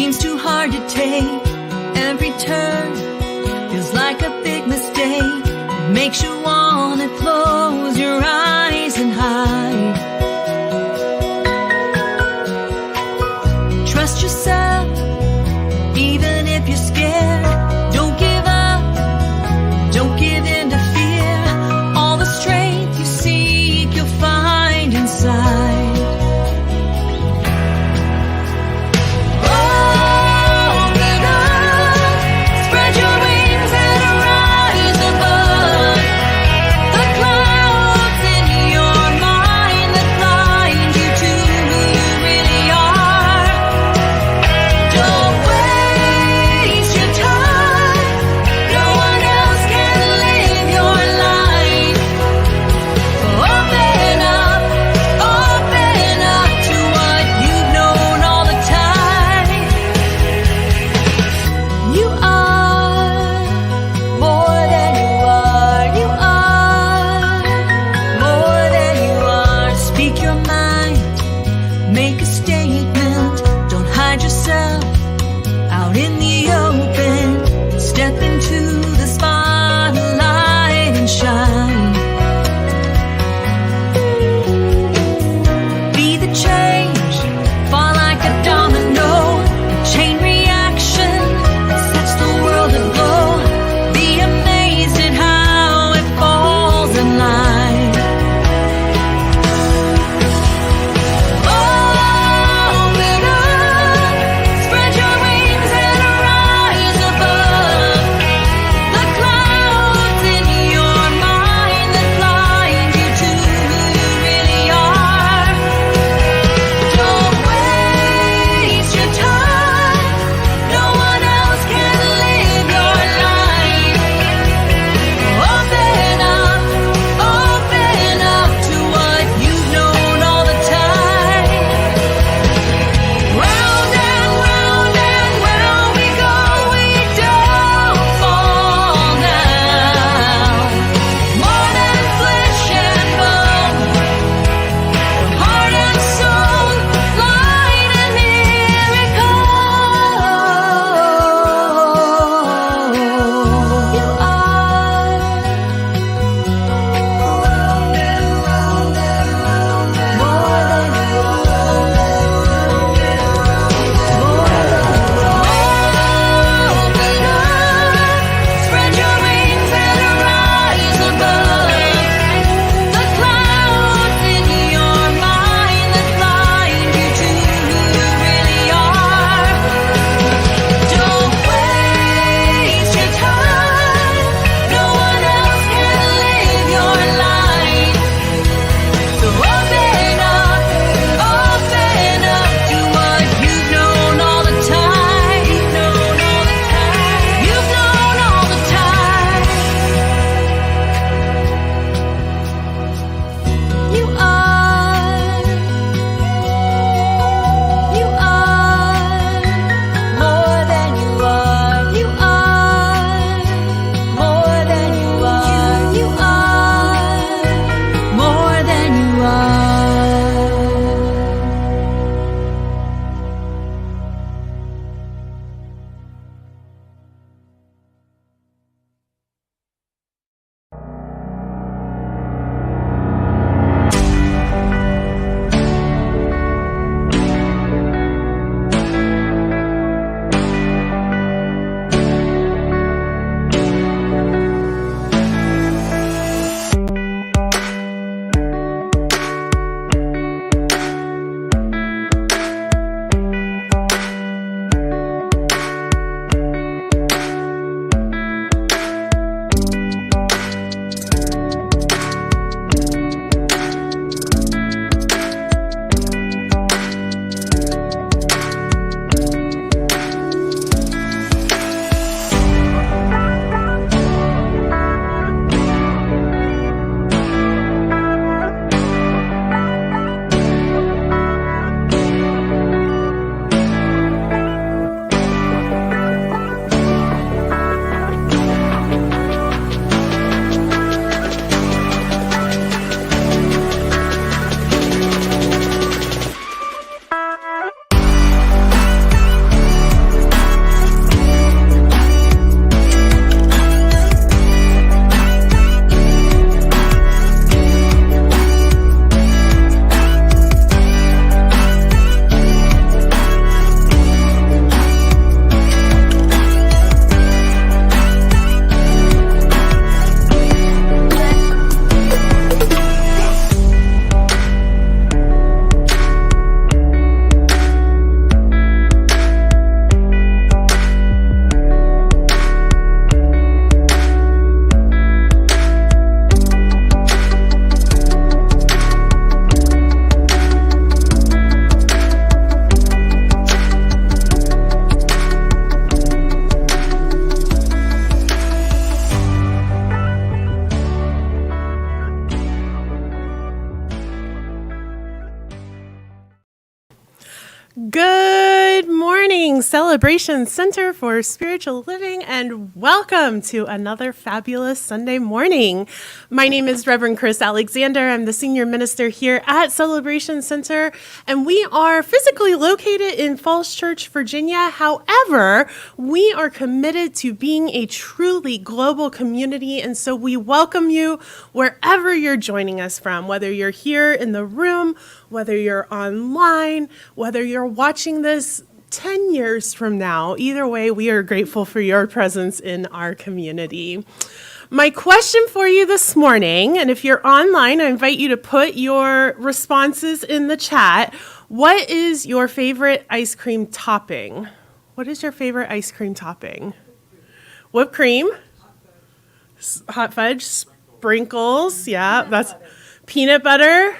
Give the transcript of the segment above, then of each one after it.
seems too hard to take. Every turn feels like a big mistake. It makes you wanna close your eyes and hide. Trust yourself, even if you're scared. Don't give up, don't give in to fear. All the strength you seek, you'll find inside. morning, Celebration Center for Spiritual Living, and welcome to another fabulous Sunday morning. My name is Reverend Kris Alexander. I'm the senior minister here at Celebration Center, and we are physically located in Falls Church, Virginia. However, we are committed to being a truly global community, and so we welcome you wherever you're joining us from, whether you're here in the room, whether you're online, whether you're watching this 10 years from now. Either way, we are grateful for your presence in our community. My question for you this morning, and if you're online, I invite you to put your responses in the chat. What is your favorite ice cream topping? What is your favorite ice cream topping? Whipped cream? Hot fudge? Sprinkles? Yeah, that's peanut butter?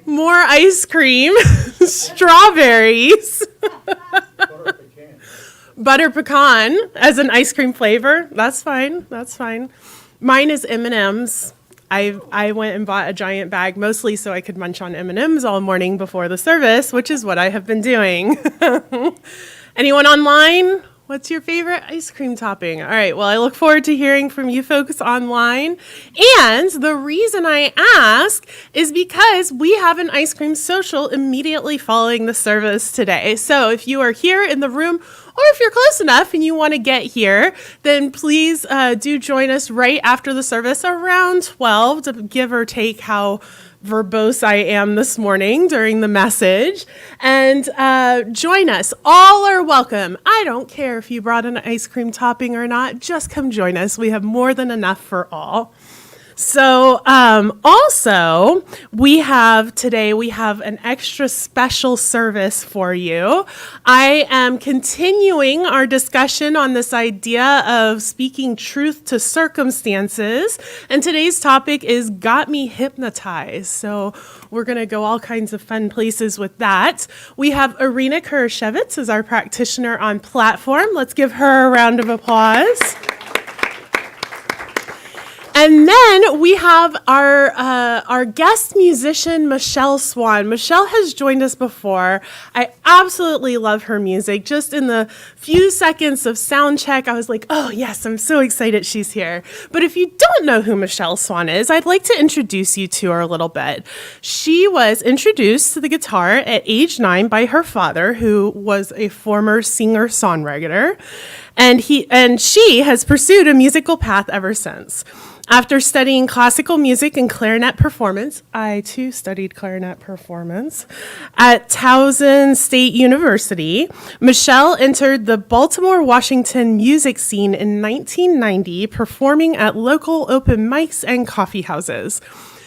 More ice cream, strawberries, butter pecan as an ice cream flavor. That's fine. That's fine. Mine is M&Ms. I went and bought a giant bag, mostly so I could munch on M&Ms all morning before the service, which is what I have been doing. Anyone online? What's your favorite ice cream topping? All right, well, I look forward to hearing from you folks online. And the reason I ask is because we have an ice cream social immediately following the service today. So if you are here in the room, or if you're close enough and you want to get here, then please do join us right after the service around 12 to give or take how verbose I am this morning during the message, and join us. All are welcome. I don't care if you brought an ice cream topping or not, just come join us. We have more than enough for all. So also, we have an extra special service for you. I am continuing our discussion on this idea of speaking truth to circumstances, and today's topic is Got Me Hypnotized. So we're going to go all kinds of fun places with that. We have Irina Kurasiewicz as our practitioner on platform. Let's give her a round of applause. And then we have our guest musician, Michelle Swan. Michelle has joined us before. I absolutely love her music. Just in the few seconds of sound check, I was like, oh yes, I'm so excited she's here. But if you don't know who Michelle Swan is, I'd like to introduce you to her a little bit. She was introduced to the guitar at age 9 by her father, who was a former singer-songwriter, and she has pursued a musical path ever since. After studying classical music and clarinet performance, I too studied clarinet performance, at Towson State University, Michelle entered the Baltimore, Washington music scene in 1990, performing at local open mics and coffee houses.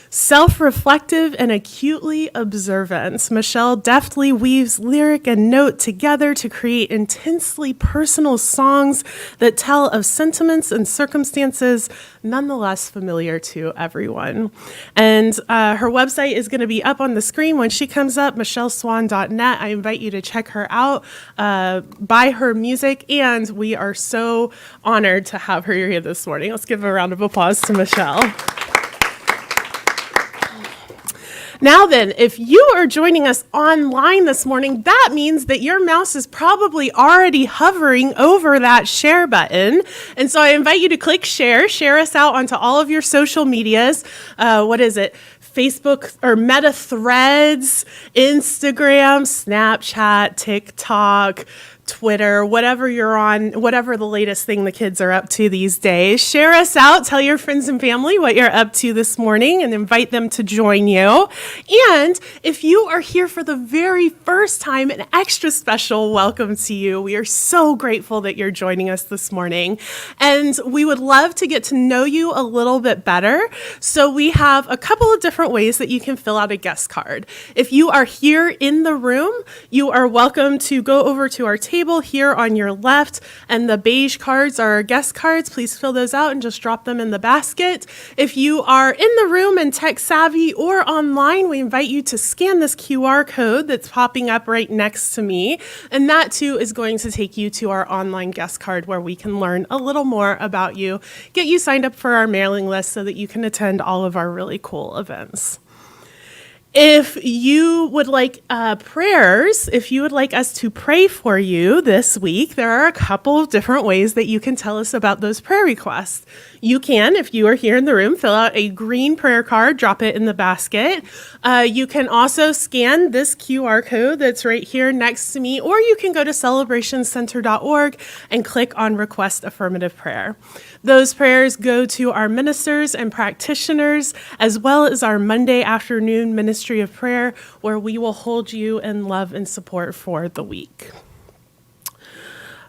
Self-reflective and acutely observant, Michelle deftly weaves lyric and note together to create intensely personal songs that tell of sentiments and circumstances nonetheless familiar to everyone. And her website is going to be up on the screen when she comes up, michelleswan.net. I invite you to check her out, buy her music, and we are so honored to have her here this morning. Let's give a round of applause to Michelle. Now then, if you are joining us online this morning, that means that your mouse is probably already hovering over that share button. And so I invite you to click share us out onto all of your social medias. Facebook or Meta Threads, Instagram, Snapchat, TikTok, Twitter, whatever you're on, whatever the latest thing the kids are up to these days. Share us out. Tell your friends and family what you're up to this morning and invite them to join you. And if you are here for the very first time, an extra special welcome to you. We are so grateful that you're joining us this morning. And we would love to get to know you a little bit better. So we have a couple of different ways that you can fill out a guest card. If you are here in the room, you are welcome to go over to our table here on your left, and the beige cards are our guest cards. Please fill those out and just drop them in the basket. If you are in the room and tech savvy or online, we invite you to scan this QR code that's popping up right next to me, and that too is going to take you to our online guest card where we can learn a little more about you, get you signed up for our mailing list so that you can attend all of our really cool events. If you would like prayers, if you would like us to pray for you this week, there are a couple of different ways that you can tell us about those prayer requests. You can, if you are here in the room, fill out a green prayer card, drop it in the basket. You can also scan this QR code that's right here next to me, or you can go to celebrationcenter.org and click on Request Affirmative Prayer. Those prayers go to our ministers and practitioners, as well as our Monday afternoon ministry of prayer, where we will hold you in love and support for the week.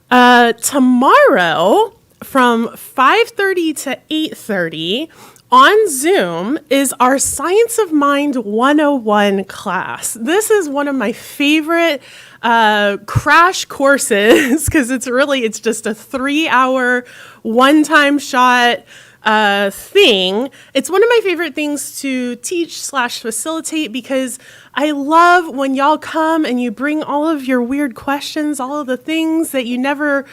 Tomorrow, from 5:30 to 8:30, on Zoom is our Science of Mind 101 class. This is one of my favorite crash courses because it's just a 3-hour one-time shot thing. It's one of my favorite things to teach/facilitate because I love when y'all come and you bring all of your weird questions, all of the things that you never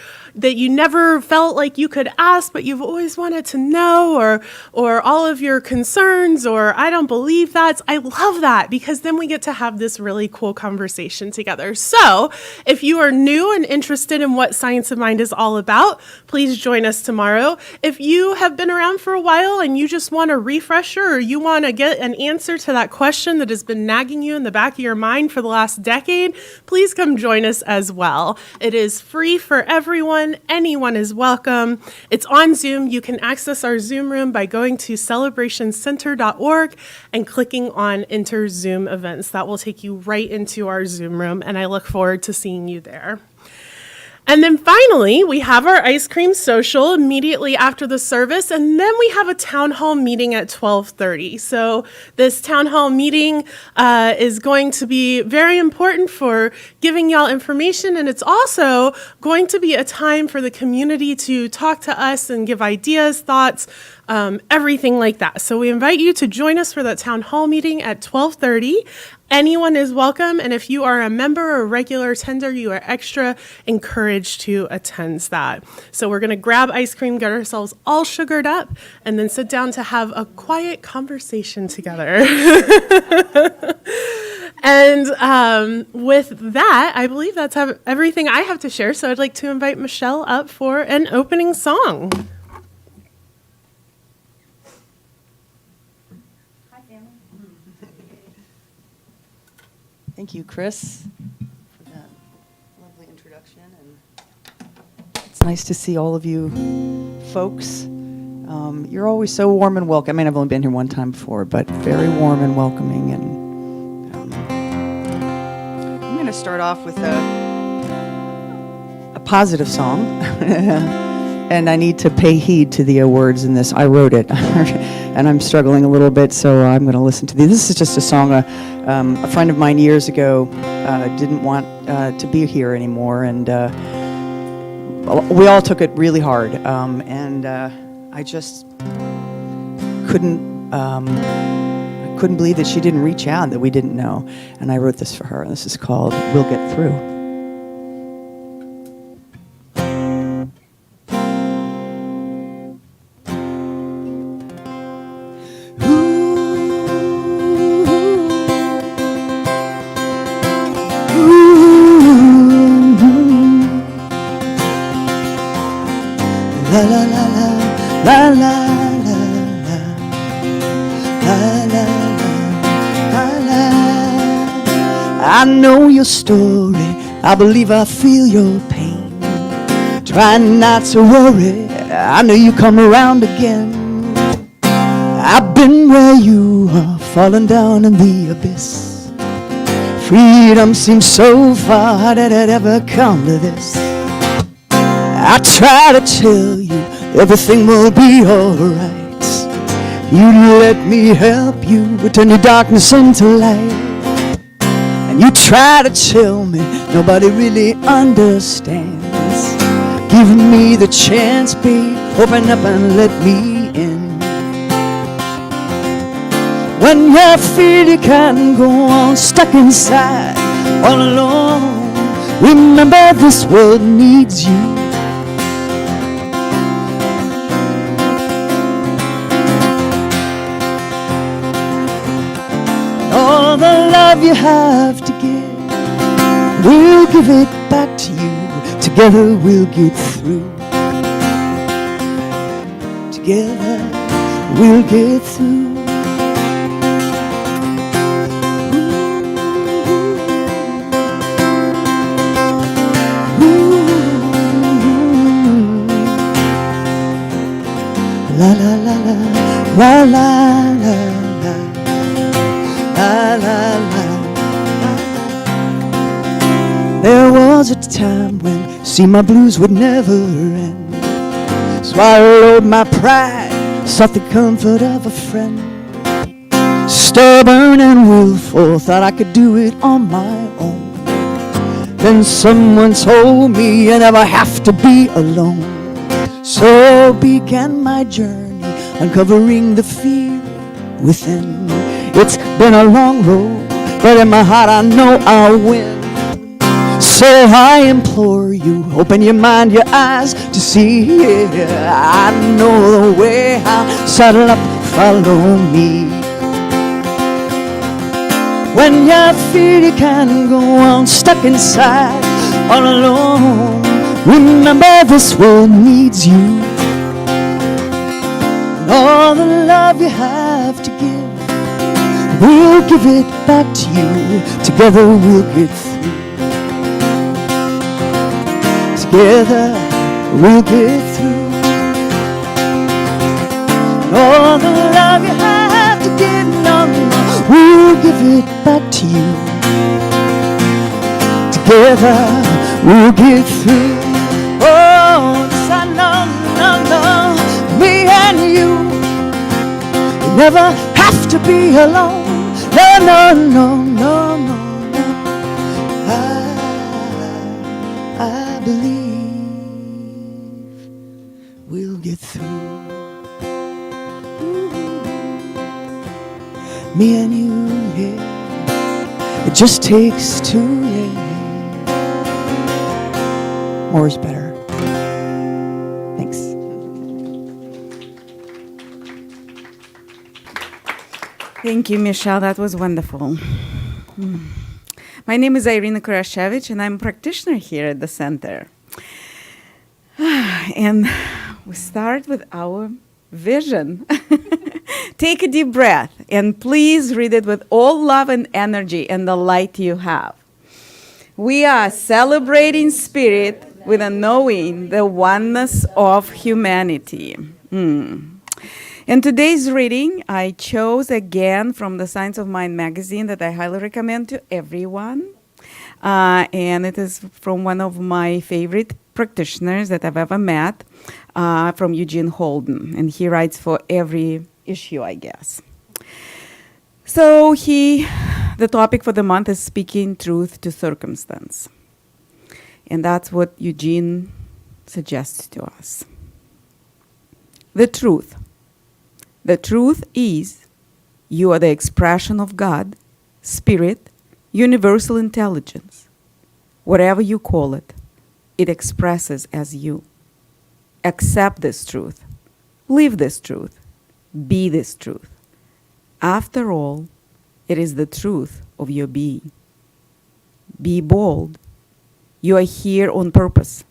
felt like you could ask, but you've always wanted to know, or all of your concerns, or I don't believe that. I love that because then we get to have this really cool conversation together. So if you are new and interested in what Science of Mind is all about, please join us tomorrow. If you have been around for a while and you just want a refresher, or you want to get an answer to that question that has been nagging you in the back of your mind for the last decade, please come join us as well. It is free for everyone. Anyone is welcome. It's on Zoom. You can access our Zoom room by going to celebrationcenter.org and clicking on Enter Zoom Events. That will take you right into our Zoom room, and I look forward to seeing you there. And then finally, we have our ice cream social immediately after the service, and then we have a town hall meeting at 12:30. So this town hall meeting is going to be very important for giving y'all information, and it's also going to be a time for the community to talk to us and give ideas, thoughts, everything like that. So we invite you to join us for that town hall meeting at 12:30. Anyone is welcome, and if you are a member or a regular attender, you are extra encouraged to attend that. So we're going to grab ice cream, get ourselves all sugared up, and then sit down to have a quiet conversation together. And with that, I believe that's everything I have to share, so I'd like to invite Michelle up for an opening song. Thank you, Kris, for that lovely introduction. And it's nice to see all of you folks. You're always so warm and welcome. I mean, I've only been here one time before, but very warm and welcoming. And I'm going to start off with a positive song. And I need to pay heed to the words in this. I wrote it, and I'm struggling a little bit, so I'm going to listen to these. This is just a song a friend of mine years ago didn't want to be here anymore, and we all took it really hard, and I just couldn't believe that she didn't reach out, that we didn't know, and I wrote this for her. This is called "We'll Get Through." La la la la la la la la la la la. I know your story. I believe I feel your pain. Try not to worry. I know you come around again. I've been where you are, falling down in the abyss. Freedom seems so far. How did it ever come to this? I try to tell you everything will be alright. You let me help you turn your darkness into light. And you try to tell me nobody really understands. Give me the chance, babe, open up and let me in. When you feel you can't go on, stuck inside, all alone, remember this world needs you. All all the love you have to give, we'll give it back to you. Together we'll get through. Together we'll get through. La la la la la la la la la la. There was a time when, see, my blues would never end. Swallowed my pride, sought the comfort of a friend. Stubborn and willful, thought I could do it on my own. Then someone told me you never have to be alone. So began my journey, uncovering the fear within. It's been a long road, but in my heart I know I'll win. So I implore you, open your mind, your eyes to see. I know the way, how, saddle up, follow me. When you feel you can't go on, stuck inside, all alone, remember this world needs you. And all the love you have to give, we'll give it back to you. Together we'll get through. Together we'll get through. And all the love you have to give, no, no, we'll give it back to you. Together we'll get through. Oh, yes, I know, no, no, me and you never have to be alone. No, no, no, no, no, no. I believe we'll get through. Me and you, yeah. It just takes two, yeah. More is better. Thanks. Thank you, Michelle. That was wonderful. My name is Irina Kurasiewicz, and I'm a practitioner here at the center. And we start with our vision. Take a deep breath, and please read it with all love and energy and the light you have. We are celebrating spirit with a knowing the oneness of humanity. In today's reading, I chose again from the Science of Mind magazine that I highly recommend to everyone. And it is from one of my favorite practitioners that I've ever met, from Eugene Holden. And he writes for every issue, I guess. So the topic for the month is speaking truth to circumstance. And that's what Eugene suggests to us. The truth. The truth is you are the expression of God, spirit, universal intelligence. Whatever you call it, it expresses as you. Accept this truth. Live this truth. Be this truth. After all, it is the truth of your being. Be bold. You are here on purpose.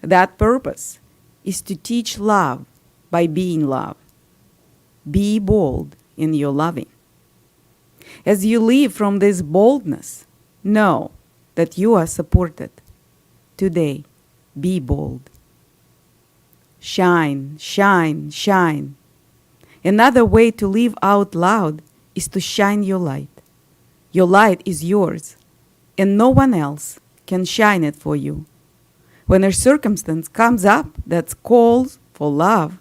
That purpose is to teach love by being love. Be bold in your loving. As you live from this boldness, know that you are supported. Today, be bold. Shine, shine, shine. Another way to live out loud is to shine your light. Your light is yours, and no one else can shine it for you. When a circumstance comes up that calls for love,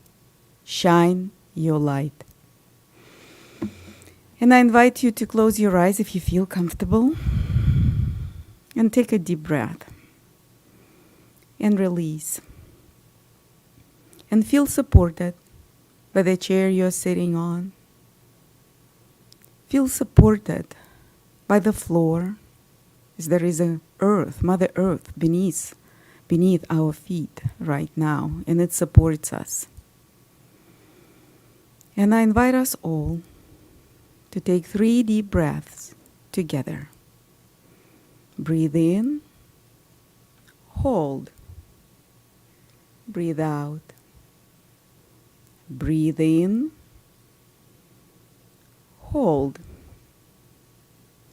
shine your light. And I invite you to close your eyes if you feel comfortable, and take a deep breath, and release. And feel supported by the chair you're sitting on. Feel supported by the floor, as there is a earth, Mother Earth, beneath our feet right now, and it supports us. And I invite us all to take 3 deep breaths together. Breathe in, hold. Breathe out. Breathe in, hold.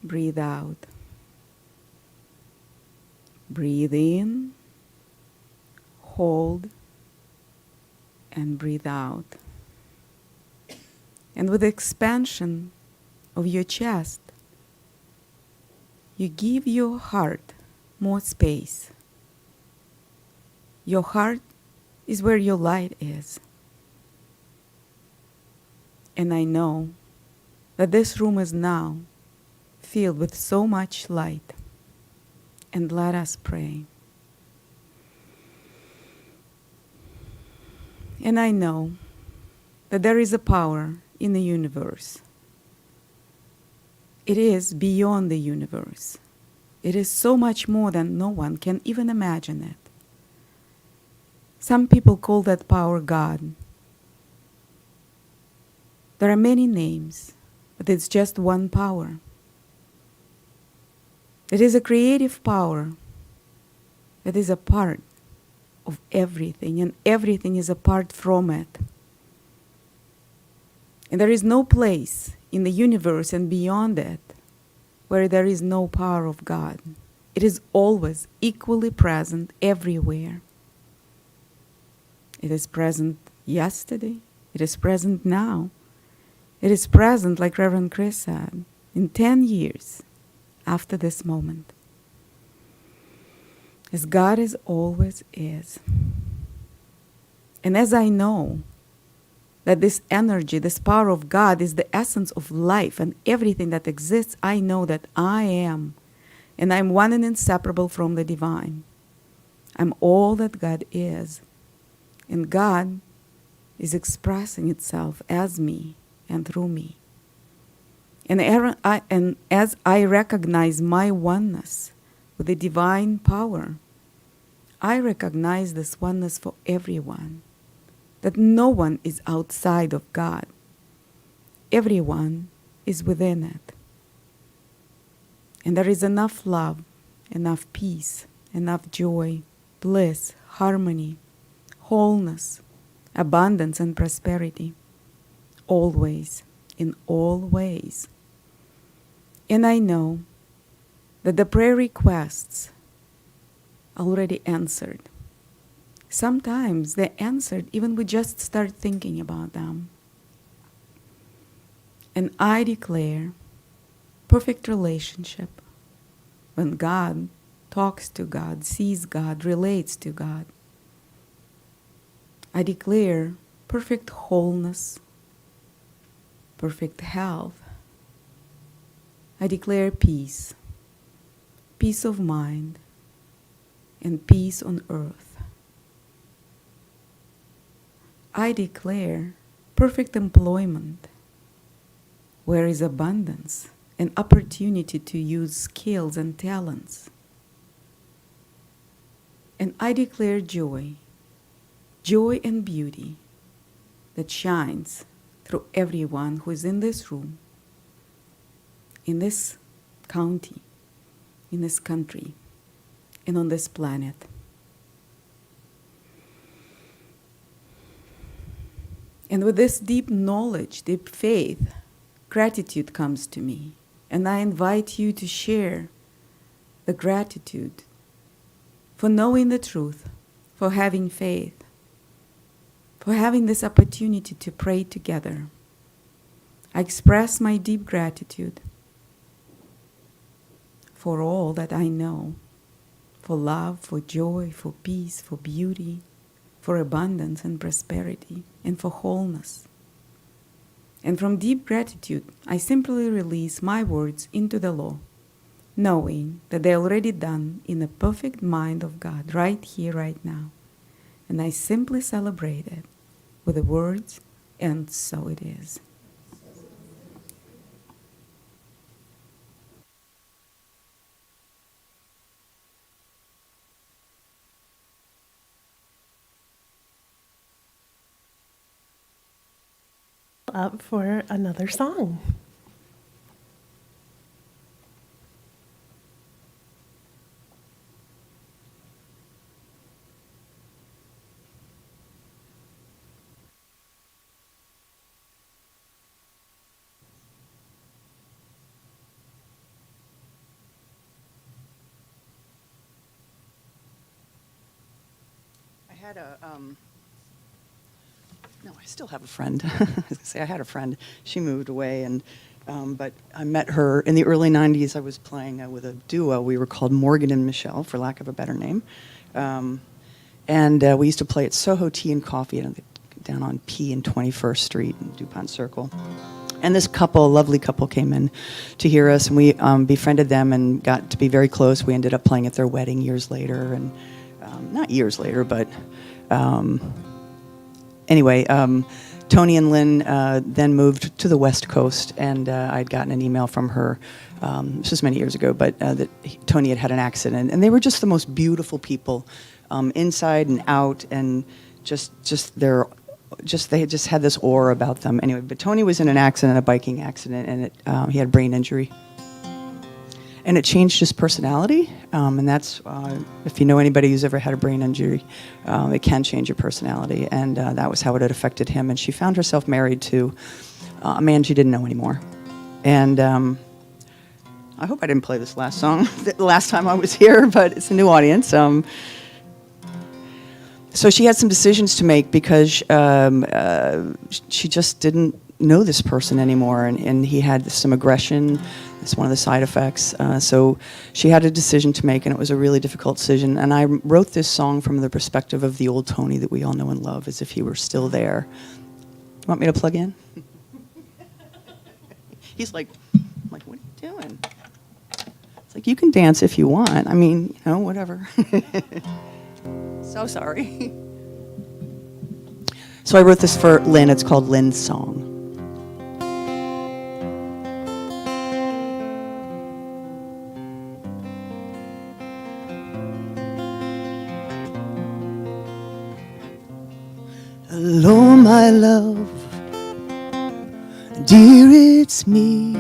Breathe out. Breathe in, hold, and breathe out. And with the expansion of your chest, you give your heart more space. Your heart is where your light is. And I know that this room is now filled with so much light. And let us pray. And I know that there is a power in the universe. It is beyond the universe. It is so much more than no one can even imagine it. Some people call that power God. There are many names, but it's just one power. It is a creative power that is a part of everything, and everything is apart from it. And there is no place in the universe and beyond it where there is no power of God. It is always equally present everywhere. It is present yesterday. It is present now. It is present, like Reverend Kris said, in 10 years after this moment. As God is always is. And as I know that this energy, this power of God is the essence of life and everything that exists, I know that I am, and I'm one and inseparable from the divine. I'm all that God is. And God is expressing itself as me and through me. And as I recognize my oneness with the divine power, I recognize this oneness for everyone, that no one is outside of God. Everyone is within it. And there is enough love, enough peace, enough joy, bliss, harmony, wholeness, abundance, and prosperity, always, in all ways. And I know that the prayer requests already answered. Sometimes they're answered even we just start thinking about them. And I declare perfect relationship when God talks to God, sees God, relates to God. I declare perfect wholeness, perfect health. I declare peace, peace of mind, and peace on earth. I declare perfect employment, where is abundance and opportunity to use skills and talents. And I declare joy, joy and beauty that shines through everyone who is in this room, in this county, in this country, and on this planet. And with this deep knowledge, deep faith, gratitude comes to me. And I invite you to share the gratitude for knowing the truth, for having faith, for having this opportunity to pray together. I express my deep gratitude for all that I know, for love, for joy, for peace, for beauty, for abundance and prosperity, and for wholeness. And from deep gratitude, I simply release my words into the law, knowing that they're already done in the perfect mind of God, right here, right now. And I simply celebrate it with the words, and so it is. Up for another song. had a, no, I still have a friend. I was gonna say I had a friend. She moved away, and but I met her in the early '90s. I was playing with a duo. We were called Morgan and Michelle, for lack of a better name, and we used to play at Soho Tea and Coffee down on P and 21st Street in DuPont Circle. And this couple, a lovely couple, came in to hear us, and we befriended them and got to be very close. We ended up playing at their wedding years later, and not years later, but anyway, Tony and Lynn then moved to the West Coast, and I'd gotten an email from her, this was many years ago, but that Tony had an accident, and they were just the most beautiful people, inside and out, and they just had this aura about them. Anyway, but Tony was in an accident, a biking accident, and he had brain injury. And it changed his personality, and that's, if you know anybody who's ever had a brain injury, it can change your personality, and that was how it had affected him. And she found herself married to a man she didn't know anymore. And I hope I didn't play this last song the last time I was here, but it's a new audience. So she had some decisions to make because she just didn't know this person anymore, and he had some aggression. It's one of the side effects. So she had a decision to make, and it was a really difficult decision. And I wrote this song from the perspective of the old Tony that we all know and love, as if he were still there. You want me to plug in? He's like, what are you doing? It's like, you can dance if you want. I mean, you know, whatever. So sorry. So I wrote this for Lynn. It's called Lynn's Song. Hello, my love, dear, it's me,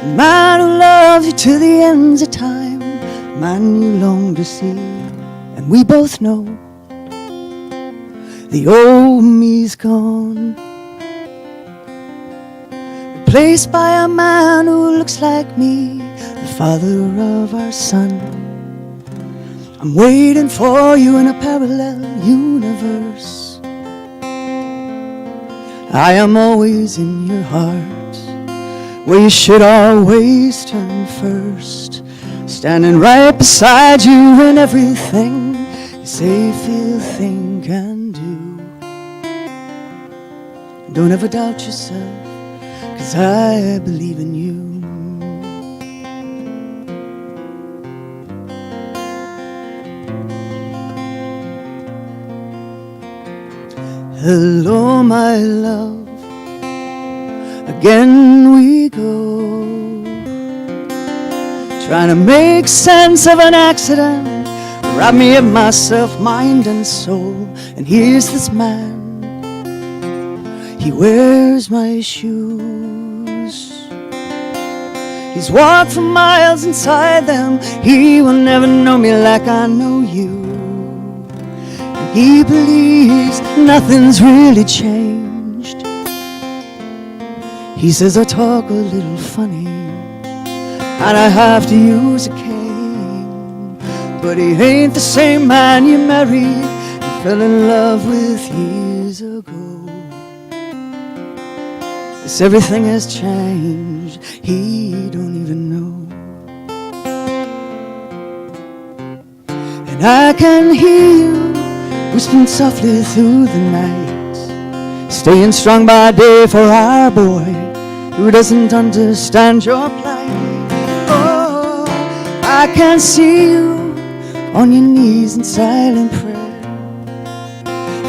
the man who loves you to the ends of time, the man you long to see. And we both know the old me's gone, replaced by a man who looks like me, the father of our son. I'm waiting for you in a parallel universe. I am always in your heart, where you should always turn first, standing right beside you in everything you say, feel, think, and do. Don't ever doubt yourself, 'cause I believe in you. Hello, my love, again we go, trying to make sense of an accident, rob me of myself, mind and soul. And here's this man, he wears my shoes, he's walked for miles inside them, he will never know me like I know you. He believes nothing's really changed. He says I talk a little funny and I have to use a cane, but he ain't the same man you married and fell in love with years ago. Yes, everything has changed, he don't even know. And I can hear you whispering softly through the night, staying strong by day for our boy who doesn't understand your plight. Oh, I can see you on your knees in silent prayer,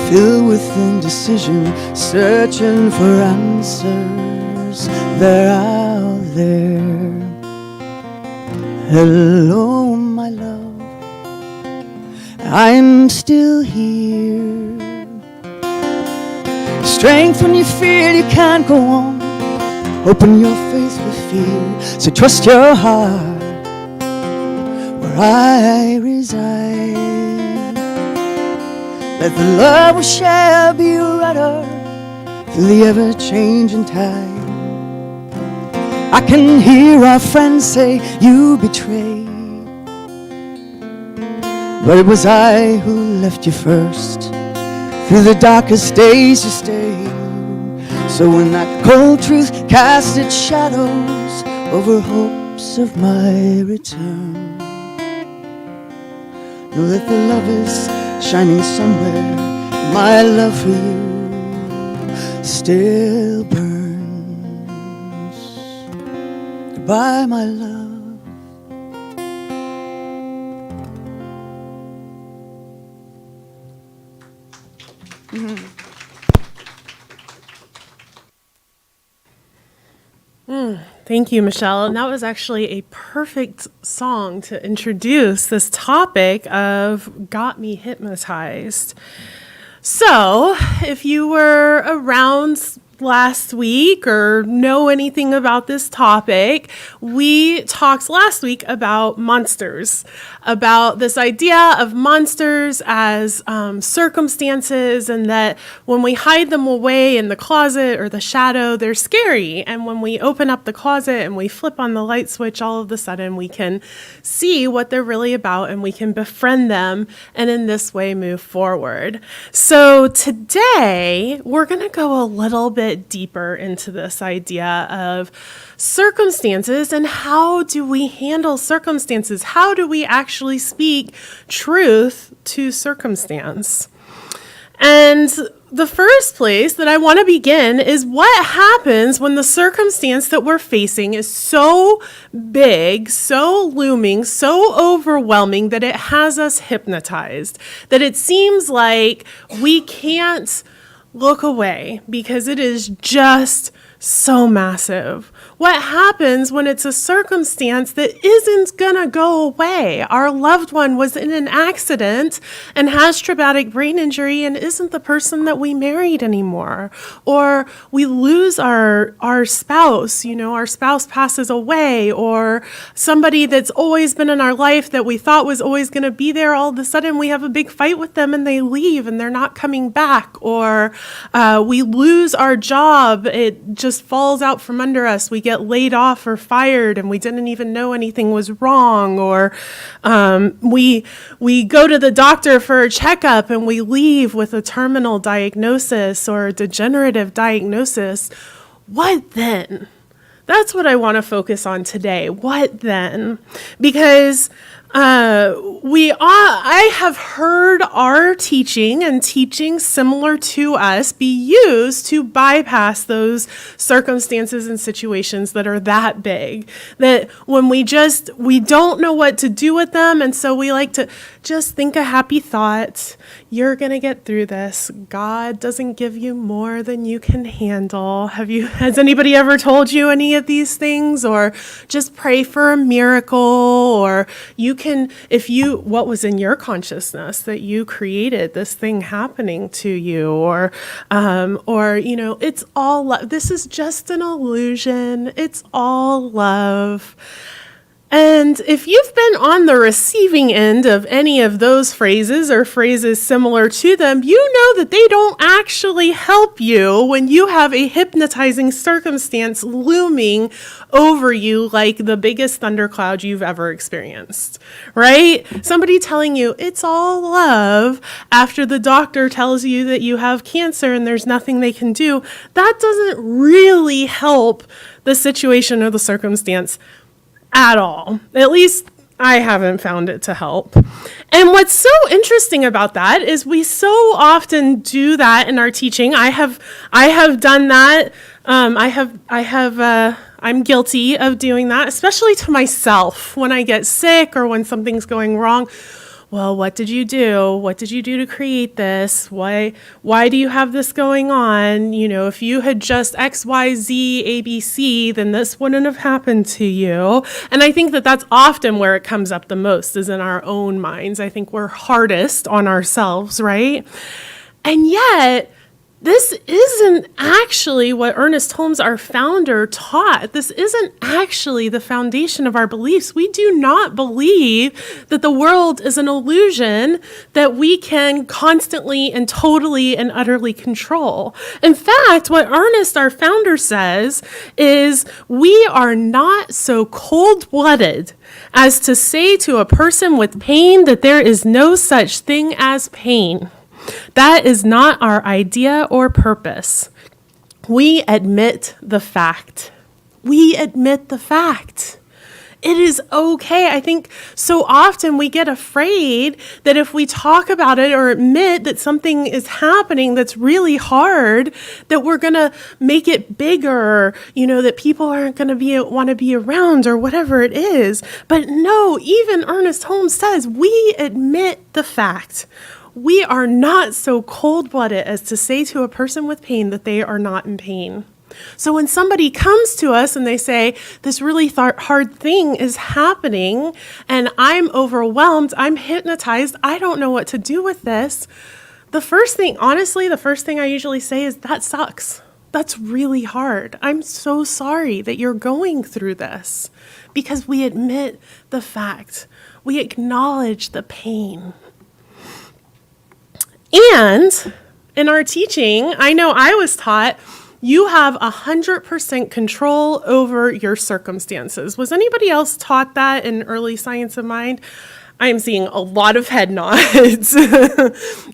filled with indecision, searching for answers. They're out there. Hello, my love, I'm still here. Strength when you feel you can't go on, open your face with fear, so trust your heart where I reside. Let the love we share be a rudder through the ever-changing tide. I can hear our friends say you betrayed, but it was I who left you first. Through the darkest days you stayed. So when that cold truth cast its shadows over hopes of my return, know that the love is shining somewhere. My love for you still burns. Goodbye, my love. Thank you, Michelle. And that was actually a perfect song to introduce this topic of Got Me Hypnotized. So, if you were around last week or know anything about this topic, we talked last week about monsters, about this idea of monsters as circumstances, and that when we hide them away in the closet or the shadow, they're scary. And when we open up the closet and we flip on the light switch, all of a sudden we can see what they're really about and we can befriend them and in this way move forward. So today we're going to go a little bit deeper into this idea of circumstances and how do we handle circumstances? How do we actually speak truth to circumstance? And the first place that I want to begin is what happens when the circumstance that we're facing is so big, so looming, so overwhelming that it has us hypnotized, that it seems like we can't look away because it is just so massive. What happens when it's a circumstance that isn't gonna go away? Our loved one was in an accident and has traumatic brain injury and isn't the person that we married anymore. Or we lose our spouse, our spouse passes away, or somebody that's always been in our life that we thought was always gonna be there, all of a sudden we have a big fight with them and they leave and they're not coming back. Or we lose our job, it just falls out from under us. We get laid off or fired and we didn't even know anything was wrong. Or we go to the doctor for a checkup and we leave with a terminal diagnosis or a degenerative diagnosis. What then? That's what I want to focus on today. What then? Because I have heard our teaching and teaching similar to us be used to bypass those circumstances and situations that are that big, that when we don't know what to do with them, and so we like to just think a happy thought. You're going to get through this. God doesn't give you more than you can handle. Has anybody ever told you any of these things? Or just pray for a miracle, or what was in your consciousness that you created this thing happening to you, or it's all love. This is just an illusion. It's all love. And if you've been on the receiving end of any of those phrases or phrases similar to them, you know that they don't actually help you when you have a hypnotizing circumstance looming over you like the biggest thundercloud you've ever experienced, right? Somebody telling you it's all love after the doctor tells you that you have cancer and there's nothing they can do, that doesn't really help the situation or the circumstance at all. At least I haven't found it to help. And what's so interesting about that is we so often do that in our teaching. I have done that. I'm guilty of doing that, especially to myself when I get sick or when something's going wrong. Well, what did you do? What did you do to create this? Why do you have this going on? If you had just X, Y, Z, A, B, C, then this wouldn't have happened to you. And I think that that's often where it comes up the most, is in our own minds. I think we're hardest on ourselves, right? And yet, this isn't actually what Ernest Holmes, our founder, taught. This isn't actually the foundation of our beliefs. We do not believe that the world is an illusion that we can constantly and totally and utterly control. In fact, what Ernest, our founder, says is we are not so cold-blooded as to say to a person with pain that there is no such thing as pain. That is not our idea or purpose. We admit the fact. We admit the fact. It is okay. I think so often we get afraid that if we talk about it or admit that something is happening that's really hard, that we're going to make it bigger, that people aren't going to want to be around or whatever it is. But no, even Ernest Holmes says we admit the fact. We are not so cold-blooded as to say to a person with pain that they are not in pain. So when somebody comes to us and they say, this really hard thing is happening and I'm overwhelmed, I'm hypnotized, I don't know what to do with this, the first thing I usually say is, that sucks. That's really hard. I'm so sorry that you're going through this, because we admit the fact. We acknowledge the pain. And in our teaching, I know I was taught you have 100% control over your circumstances. Was anybody else taught that in early Science of Mind? I am seeing a lot of head nods.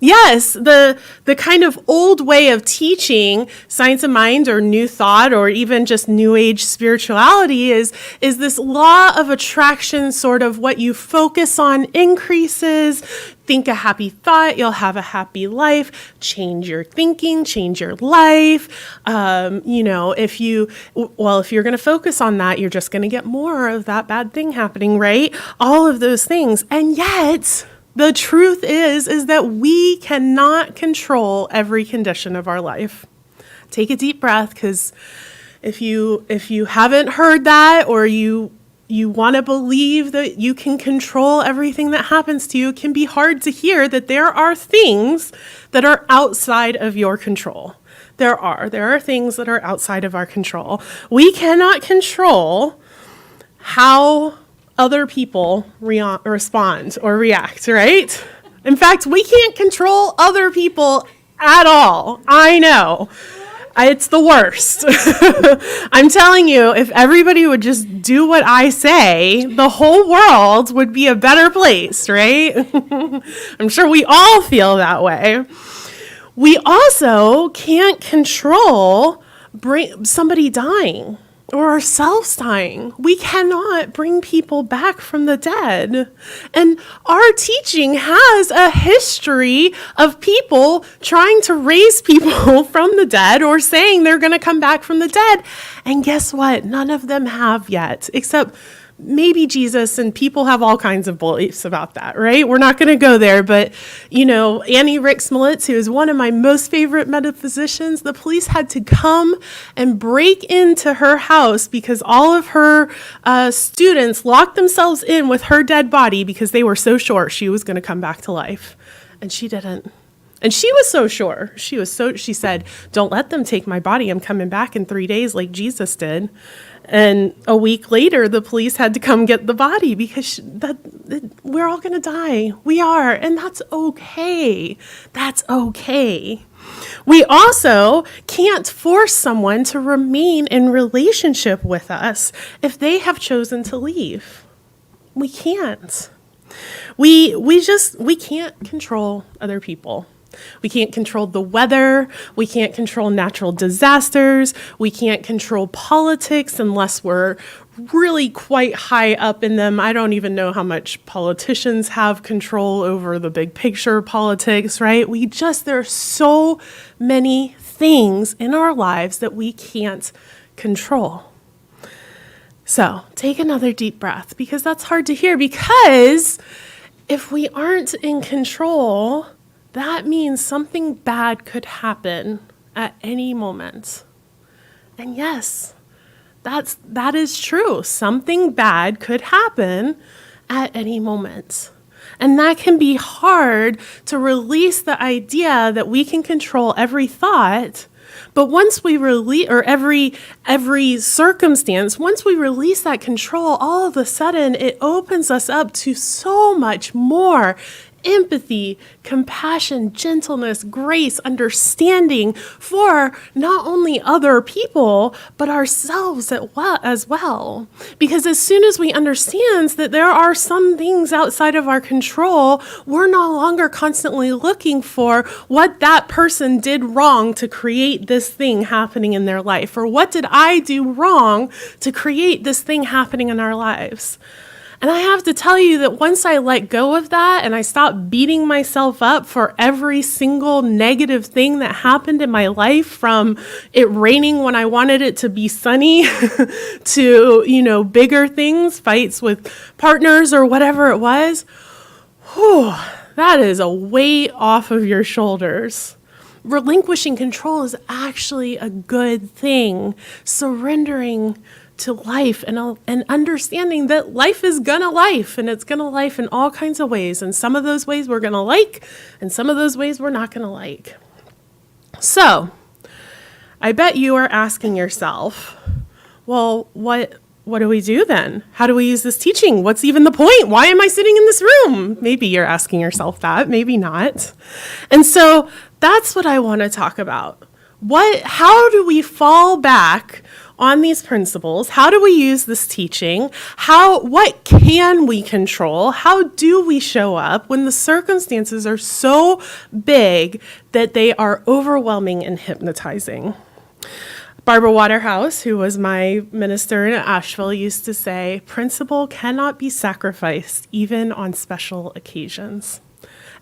Yes, the kind of old way of teaching Science of Mind or New Thought or even just New Age spirituality is this law of attraction, sort of what you focus on increases. Think a happy thought, you'll have a happy life. Change your thinking, change your life. If you're going to focus on that, you're just going to get more of that bad thing happening, right? All of those things. And yet, the truth is that we cannot control every condition of our life. Take a deep breath, because if you haven't heard that, or you want to believe that you can control everything that happens to you, it can be hard to hear that there are things that are outside of your control. There are things that are outside of our control. We cannot control how other people respond or react, right? In fact, we can't control other people at all. I know. It's the worst. I'm telling you, if everybody would just do what I say, the whole world would be a better place, right? I'm sure we all feel that way. We also can't control somebody dying or ourselves dying. We cannot bring people back from the dead. And our teaching has a history of people trying to raise people from the dead or saying they're going to come back from the dead. And guess what? None of them have yet, except maybe Jesus, and people have all kinds of beliefs about that, right? We're not going to go there, but, Annie Rix-Smolitz, who is one of my most favorite metaphysicians, the police had to come and break into her house because all of her students locked themselves in with her dead body because they were so sure she was going to come back to life. And she didn't. And she was so sure. She said, don't let them take my body. I'm coming back in 3 days like Jesus did. And a week later, the police had to come get the body because we're all going to die. We are. And that's okay. That's okay. We also can't force someone to remain in relationship with us if they have chosen to leave. We can't. We can't control other people. We can't control the weather. We can't control natural disasters. We can't control politics unless we're really quite high up in them. I don't even know how much politicians have control over the big picture politics, right? There are so many things in our lives that we can't control. So take another deep breath, because that's hard to hear, because if we aren't in control, that means something bad could happen at any moment. And yes, that is true. Something bad could happen at any moment. And that can be hard to release the idea that we can control every thought. But once we release, or every circumstance, once we release that control, all of a sudden it opens us up to so much more empathy, compassion, gentleness, grace, understanding for not only other people, but ourselves as well. Because as soon as we understand that there are some things outside of our control, we're no longer constantly looking for what that person did wrong to create this thing happening in their life, or what did I do wrong to create this thing happening in our lives. And I have to tell you that once I let go of that and I stopped beating myself up for every single negative thing that happened in my life, from it raining when I wanted it to be sunny to, bigger things, fights with partners or whatever it was, that is a weight off of your shoulders. Relinquishing control is actually a good thing. Surrendering to life and understanding that life is gonna life, and it's gonna life in all kinds of ways. And some of those ways we're gonna like, and some of those ways we're not gonna like. So I bet you are asking yourself, well, what do we do then? How do we use this teaching? What's even the point? Why am I sitting in this room? Maybe you're asking yourself that, maybe not. And so that's what I want to talk about. How do we fall back on these principles? How do we use this teaching? What can we control? How do we show up when the circumstances are so big that they are overwhelming and hypnotizing? Barbara Waterhouse, who was my minister in Asheville, used to say, principle cannot be sacrificed even on special occasions.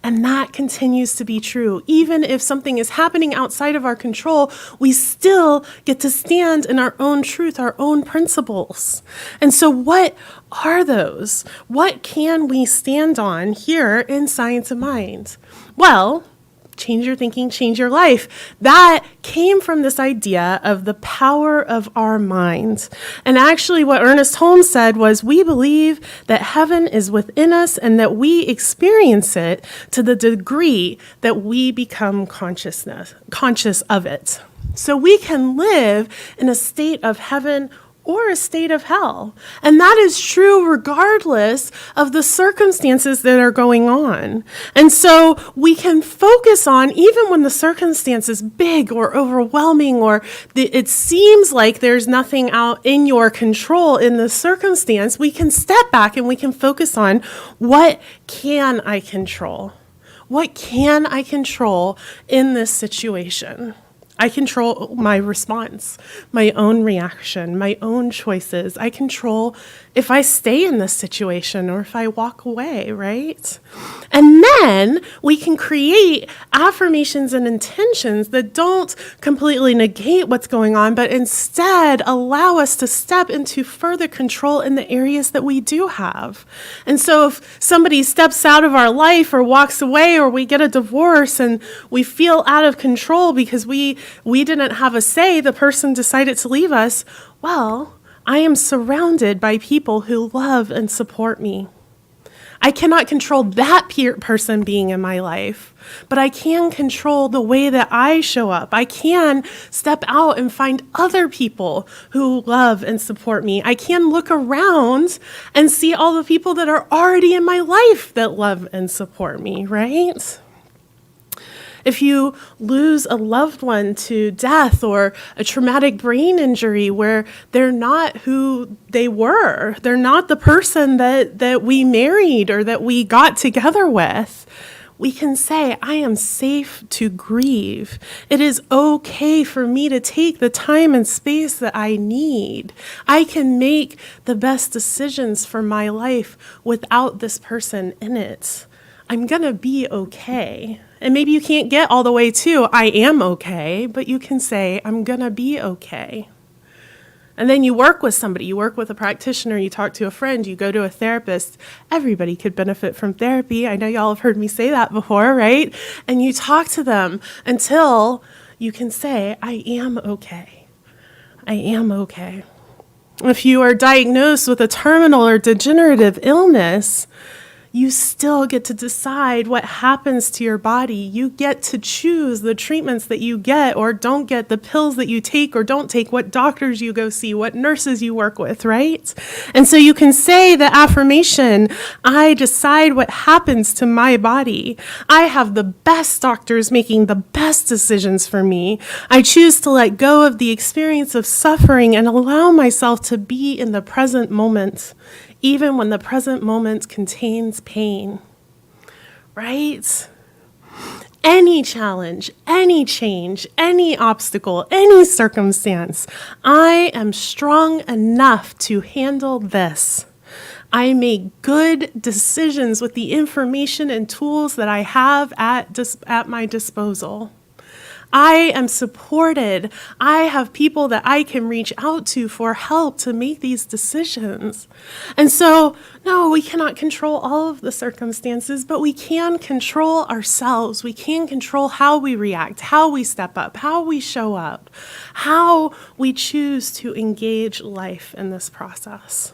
And that continues to be true. Even if something is happening outside of our control, we still get to stand in our own truth, our own principles. And so what are those? What can we stand on here in Science of Mind? Well, change your thinking, change your life. That came from this idea of the power of our mind. And actually what Ernest Holmes said was, we believe that heaven is within us and that we experience it to the degree that we become conscious of it. So we can live in a state of heaven or a state of hell. And that is true regardless of the circumstances that are going on. And so we can focus on, even when the circumstance is big or overwhelming, or it seems like there's nothing out in your control in the circumstance, we can step back and we can focus on, what can I control? What can I control in this situation? I control my response, my own reaction, my own choices. I control if I stay in this situation or if I walk away, right? And then we can create affirmations and intentions that don't completely negate what's going on, but instead allow us to step into further control in the areas that we do have. And so if somebody steps out of our life or walks away, or we get a divorce and we feel out of control because we didn't have a say, the person decided to leave us, well, I am surrounded by people who love and support me. I cannot control that person being in my life, but I can control the way that I show up. I can step out and find other people who love and support me. I can look around and see all the people that are already in my life that love and support me, right? If you lose a loved one to death or a traumatic brain injury where they're not who they were, they're not the person that we married or that we got together with, we can say, I am safe to grieve. It is okay for me to take the time and space that I need. I can make the best decisions for my life without this person in it. I'm gonna be okay. And maybe you can't get all the way to I am okay, but you can say, I'm gonna be okay. And then you work with somebody, you work with a practitioner, you talk to a friend, you go to a therapist. Everybody could benefit from therapy. I know y'all have heard me say that before, right? And you talk to them until you can say, I am okay. I am okay. If you are diagnosed with a terminal or degenerative illness, you still get to decide what happens to your body. You get to choose the treatments that you get or don't get, the pills that you take or don't take, what doctors you go see, what nurses you work with, right? And so you can say the affirmation, I decide what happens to my body. I have the best doctors making the best decisions for me. I choose to let go of the experience of suffering and allow myself to be in the present moment, even when the present moment contains pain, right? Any challenge, any change, any obstacle, any circumstance, I am strong enough to handle this. I make good decisions with the information and tools that I have at my disposal. I am supported. I have people that I can reach out to for help to make these decisions. And so, no, we cannot control all of the circumstances, but we can control ourselves. We can control how we react, how we step up, how we show up, how we choose to engage life in this process.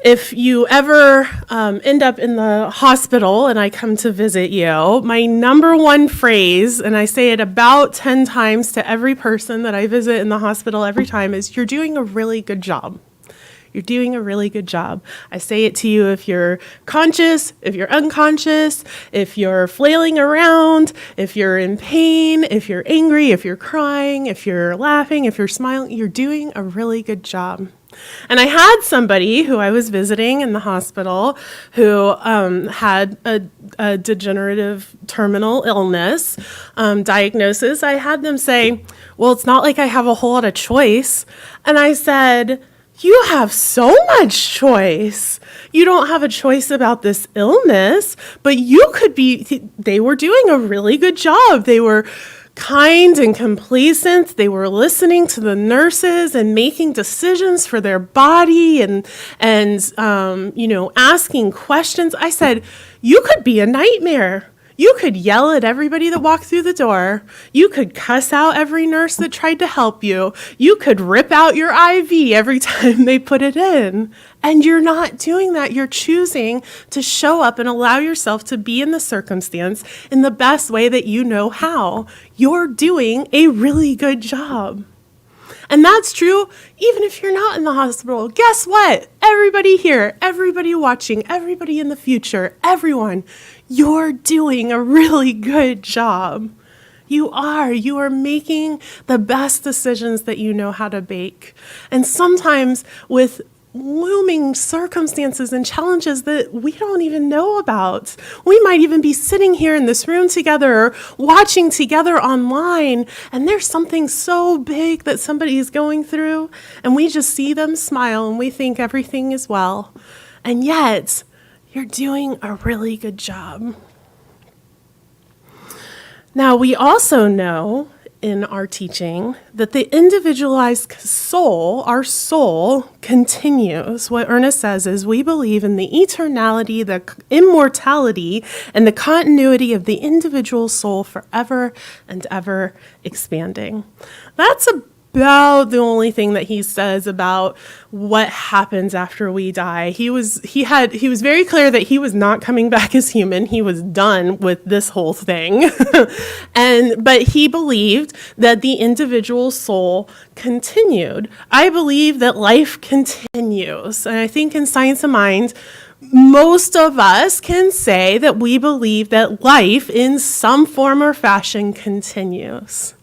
If you ever end up in the hospital and I come to visit you, my number one phrase, and I say it about 10 times to every person that I visit in the hospital every time, is you're doing a really good job. You're doing a really good job. I say it to you if you're conscious, if you're unconscious, if you're flailing around, if you're in pain, if you're angry, if you're crying, if you're laughing, if you're smiling, you're doing a really good job. And I had somebody who I was visiting in the hospital who had a degenerative terminal illness diagnosis. I had them say, well, it's not like I have a whole lot of choice. And I said, you have so much choice. You don't have a choice about this illness, but you could be, they were doing a really good job. They were kind and complacent. They were listening to the nurses and making decisions for their body and asking questions. I said, you could be a nightmare. You could yell at everybody that walked through the door. You could cuss out every nurse that tried to help you. You could rip out your IV every time they put it in. And you're not doing that. You're choosing to show up and allow yourself to be in the circumstance in the best way that you know how. You're doing a really good job. And that's true even if you're not in the hospital. Guess what? Everybody here, everybody watching, everybody in the future, everyone, you're doing a really good job. You are making the best decisions that you know how to make. And sometimes with looming circumstances and challenges that we don't even know about. We might even be sitting here in this room together or watching together online, and there's something so big that somebody is going through, and we just see them smile and we think everything is well. And yet, you're doing a really good job. Now, we also know in our teaching that the individualized soul, our soul, continues. What Ernest says is we believe in the eternality, the immortality, and the continuity of the individual soul forever and ever expanding. That's about the only thing that he says about what happens after we die. He was very clear that he was not coming back as human. He was done with this whole thing. But he believed that the individual soul continued. I believe that life continues. And I think in Science of Mind, most of us can say that we believe that life in some form or fashion continues.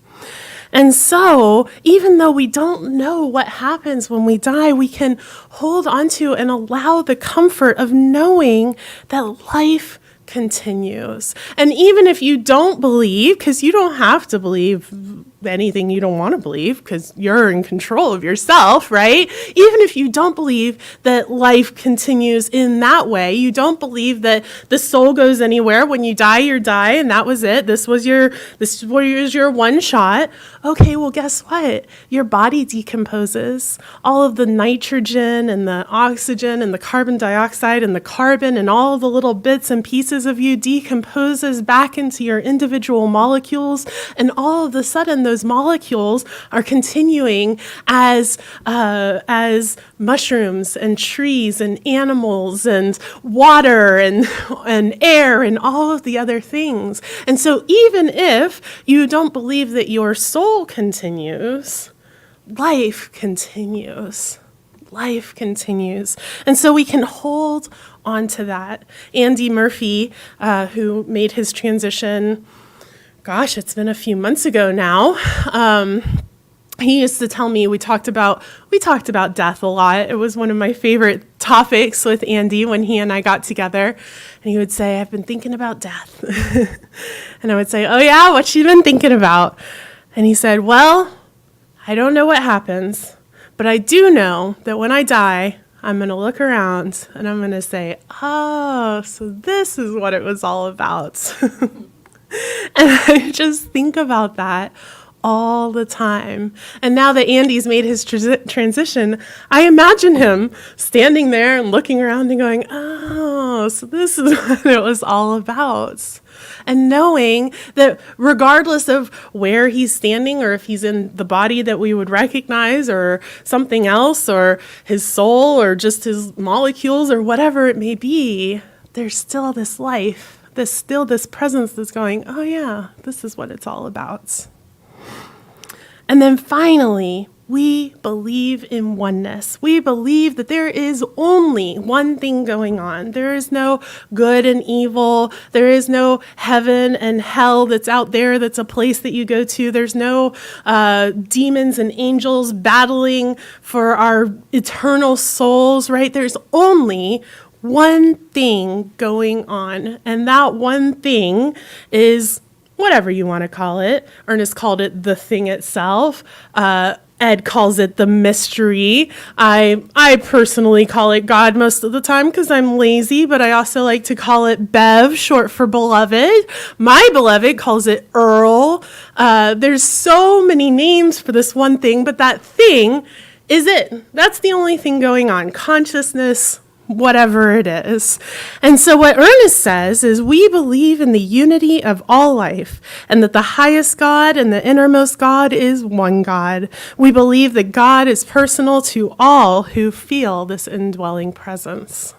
And so, even though we don't know what happens when we die, we can hold on to and allow the comfort of knowing that life continues. And even if you don't believe, because you don't have to believe anything you don't want to believe, because you're in control of yourself, right? Even if you don't believe that life continues in that way, you don't believe that the soul goes anywhere. When you die, you die, and that was it. This was your one shot. Okay, well, guess what? Your body decomposes. All of the nitrogen and the oxygen and the carbon dioxide and the carbon and all of the little bits and pieces of you decomposes back into your individual molecules, and all of a sudden those molecules are continuing as mushrooms and trees and animals and water and air and all of the other things. And so even if you don't believe that your soul continues, life continues. Life continues. And so we can hold on to that. Andy Murphy, who made his transition, gosh, it's been a few months ago now. He used to tell me we talked about death a lot. It was one of my favorite topics with Andy when he and I got together. And he would say, I've been thinking about death. And I would say, oh yeah, what you been thinking about? And he said, well, I don't know what happens, but I do know that when I die, I'm going to look around and I'm going to say, oh, so this is what it was all about. And I just think about that all the time. And now that Andy's made his transition, I imagine him standing there and looking around and going, oh, so this is what it was all about. And knowing that regardless of where he's standing, or if he's in the body that we would recognize or something else, or his soul or just his molecules or whatever it may be, there's still this life, there's still this presence that's going, oh yeah, this is what it's all about. And then finally, we believe in oneness. We believe that there is only one thing going on. There is no good and evil. There is no heaven and hell that's out there that's a place that you go to. There's no demons and angels battling for our eternal souls, right? There's only one thing going on. And that one thing is whatever you want to call it. Ernest called it the thing itself. Ed calls it the mystery. I personally call it God most of the time because I'm lazy, but I also like to call it Bev, short for beloved. My beloved calls it Earl. There's so many names for this one thing, but that thing is it. That's the only thing going on. Consciousness, whatever it is. And so what Ernest says is we believe in the unity of all life and that the highest God and the innermost God is one God. We believe that God is personal to all who feel this indwelling presence.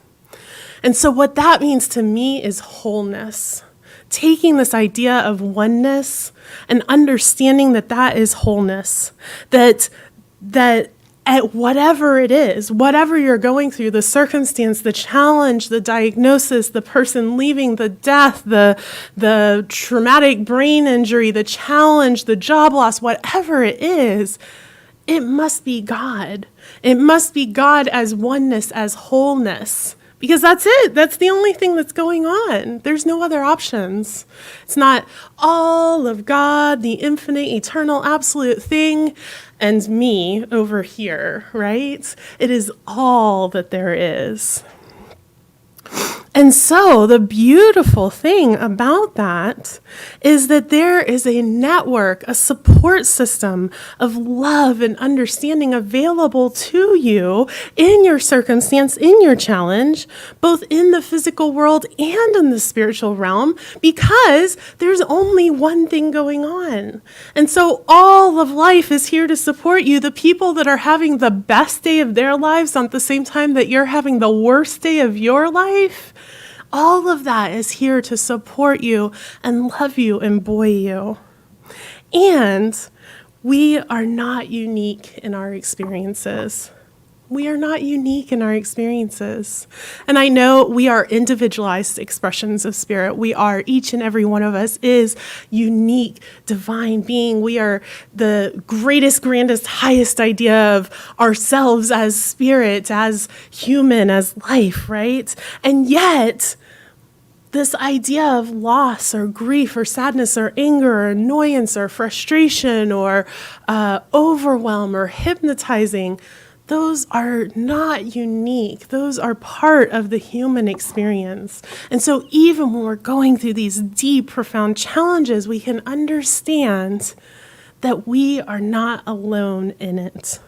And so what that means to me is wholeness. Taking this idea of oneness and understanding that that is wholeness, that at whatever it is, whatever you're going through, the circumstance, the challenge, the diagnosis, the person leaving, the death, the traumatic brain injury, the challenge, the job loss, whatever it is, it must be God. It must be God as oneness, as wholeness. Because that's it. That's the only thing that's going on. There's no other options. It's not all of God, the infinite, eternal, absolute thing, and me over here, right? It is all that there is. And so the beautiful thing about that is that there is a network, a support system of love and understanding available to you in your circumstance, in your challenge, both in the physical world and in the spiritual realm, because there's only one thing going on. And so all of life is here to support you. The people that are having the best day of their lives at the same time that you're having the worst day of your life, all of that is here to support you and love you and buoy you. And we are not unique in our experiences. We are not unique in our experiences. And I know we are individualized expressions of spirit. We are, each and every one of us is unique, divine being. We are the greatest, grandest, highest idea of ourselves as spirit, as human, as life, right? And yet, this idea of loss or grief or sadness or anger or annoyance or frustration or overwhelm or hypnotizing, those are not unique. Those are part of the human experience. And so even when we're going through these deep, profound challenges, we can understand that we are not alone in it.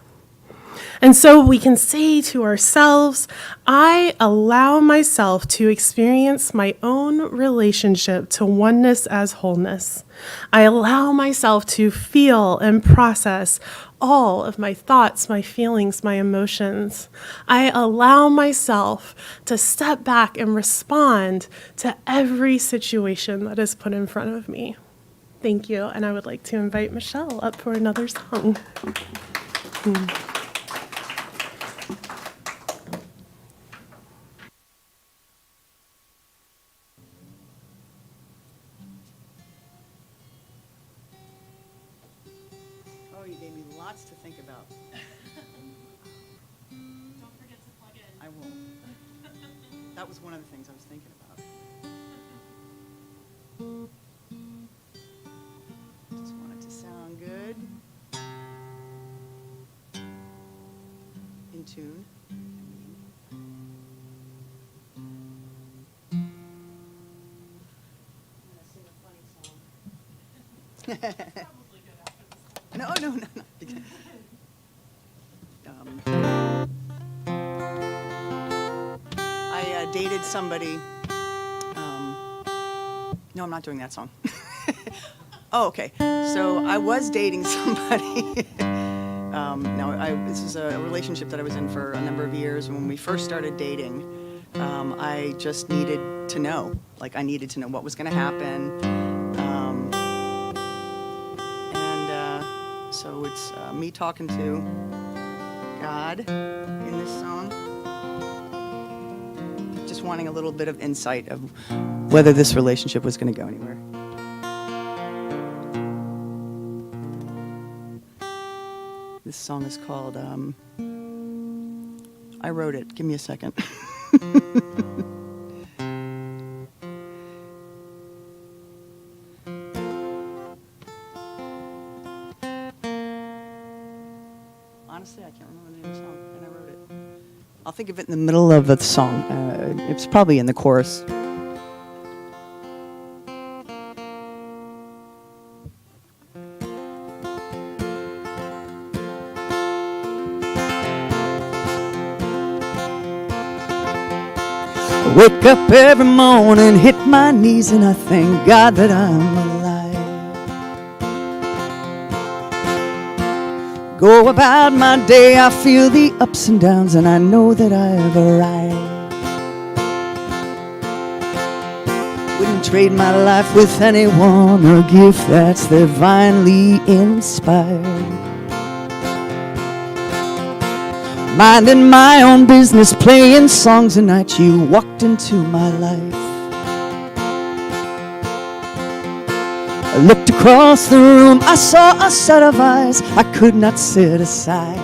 And so we can say to ourselves, I allow myself to experience my own relationship to oneness as wholeness. I allow myself to feel and process all of my thoughts, my feelings, my emotions. I allow myself to step back and respond to every situation that is put in front of me. Thank you, and I would like to invite Michelle up for another song. Oh, you gave me lots to think about. Don't forget to plug in. I will. That was one of the things I was thinking about. Just want it to sound good. In tune. I'm gonna sing a funny song. No. I dated somebody. No, I'm not doing that song. Oh, okay. So I was dating somebody. This is a relationship that I was in for a number of years. And when we first started dating, I just needed to know. Like, I needed to know what was going to happen. So it's me talking to God in this song. Just wanting a little bit of insight of whether this relationship was going to go anywhere. This song is called, I wrote it. Give me a second. Honestly, I can't remember the name of the song, and I wrote it. I'll think of it in the middle of the song. It's probably in the chorus. I wake up every morning, hit my knees, and I thank God that I'm alive. Go about my day, I feel the ups and downs, and I know that I've arrived. Wouldn't trade my life with anyone or gift that's divinely inspired. Minding my own business, playing songs at night, you walked into my life. I looked across the room, I saw a set of eyes I could not set aside.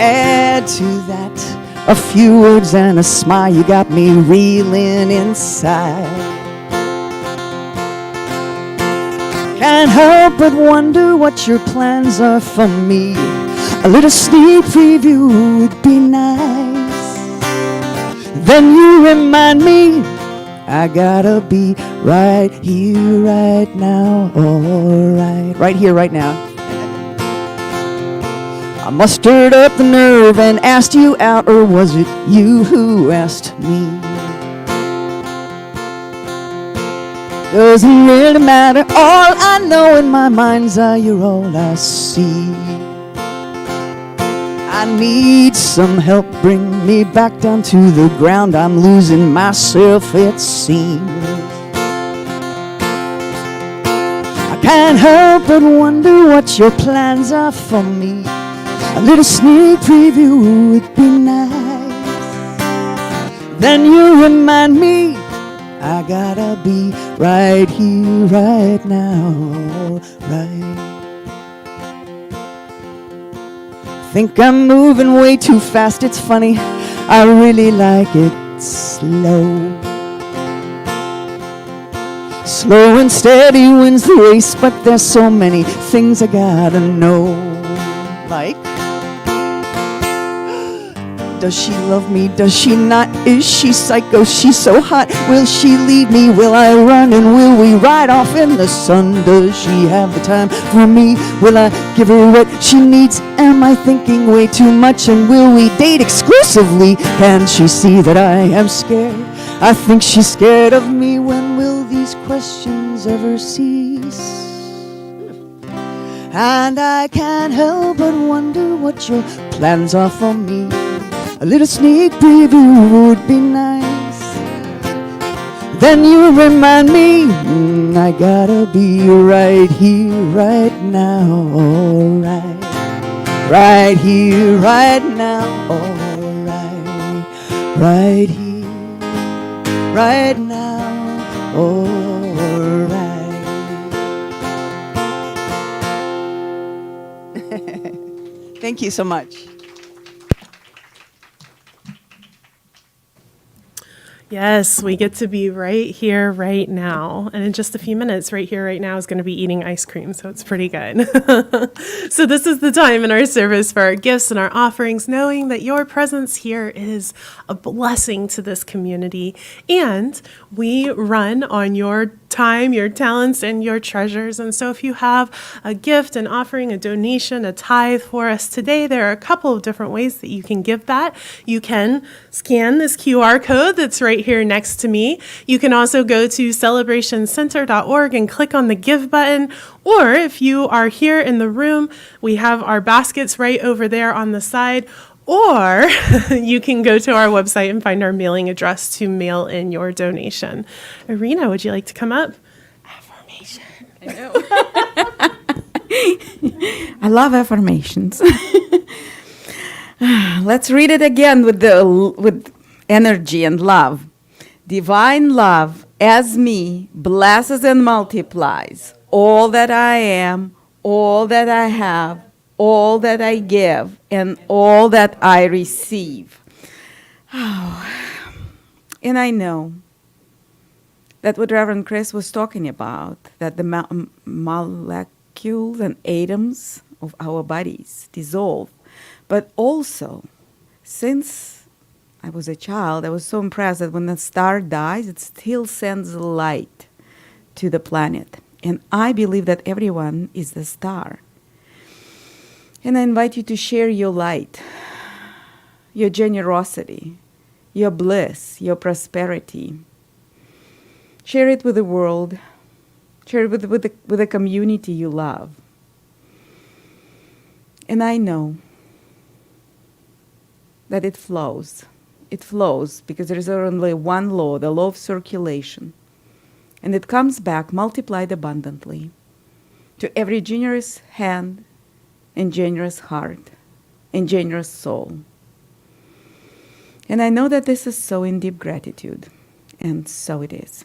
Add to that a few words and a smile, you got me reeling inside. Can't help but wonder what your plans are for me. A little sneak preview would be nice. Then you remind me I gotta be right here, right now, alright. Right here, right now. I mustered up the nerve and asked you out, or was it you who asked me? Doesn't really matter, all I know in my mind's eye, you're all I see. I need some help, bring me back down to the ground. I'm losing myself, it seems. I can't help but wonder what your plans are for me. A little sneak preview would be nice. Then you remind me I gotta be right here, right now, right. Think I'm moving way too fast, it's funny, I really like it slow. Slow and steady wins the race, but there's so many things I gotta know. Like, Does she love me? Does she not? Is she psycho? She's so hot. Will she leave me? Will I run? And will we ride off in the sun? Does she have the time for me? Will I give her what she needs? Am I thinking way too much? And will we date exclusively? Can she see that I am scared? I think she's scared of me. When will these questions ever cease? And I can't help but wonder what your plans are for me. A little sneak preview would be nice. Then you remind me, I gotta be right here, right now, alright. Right here, right now, alright. Right here, right now, alright. Thank you so much. Yes, we get to be right here, right now. And in just a few minutes, right here, right now is going to be eating ice cream. So it's pretty good. So this is the time in our service for our gifts and our offerings, knowing that your presence here is a blessing to this community. And we run on your time, your talents, and your treasures. And so if you have a gift, an offering, a donation, a tithe for us today, there are a couple of different ways that you can give that. You can scan this QR code that's right here next to me. You can also go to celebrationcenter.org and click on the give button. Or if you are here in the room, we have our baskets right over there on the side. Or you can go to our website and find our mailing address to mail in your donation. Irina, would you like to come up? Affirmation. I know. I love affirmations. Let's read it again with energy and love. Divine love as me blesses and multiplies all that I am, all that I have, all that I give, and all that I receive. Oh. And I know that what Reverend Kris was talking about, that the molecules and atoms of our bodies dissolve. But also, since I was a child, I was so impressed that when the star dies, it still sends light to the planet. And I believe that everyone is the star. And I invite you to share your light, your generosity, your bliss, your prosperity. Share it with the world. Share it with the community you love. And I know that it flows. It flows because there is only one law, the law of circulation. And it comes back multiplied abundantly to every generous hand and generous heart and generous soul. And I know that this is so in deep gratitude, and so it is.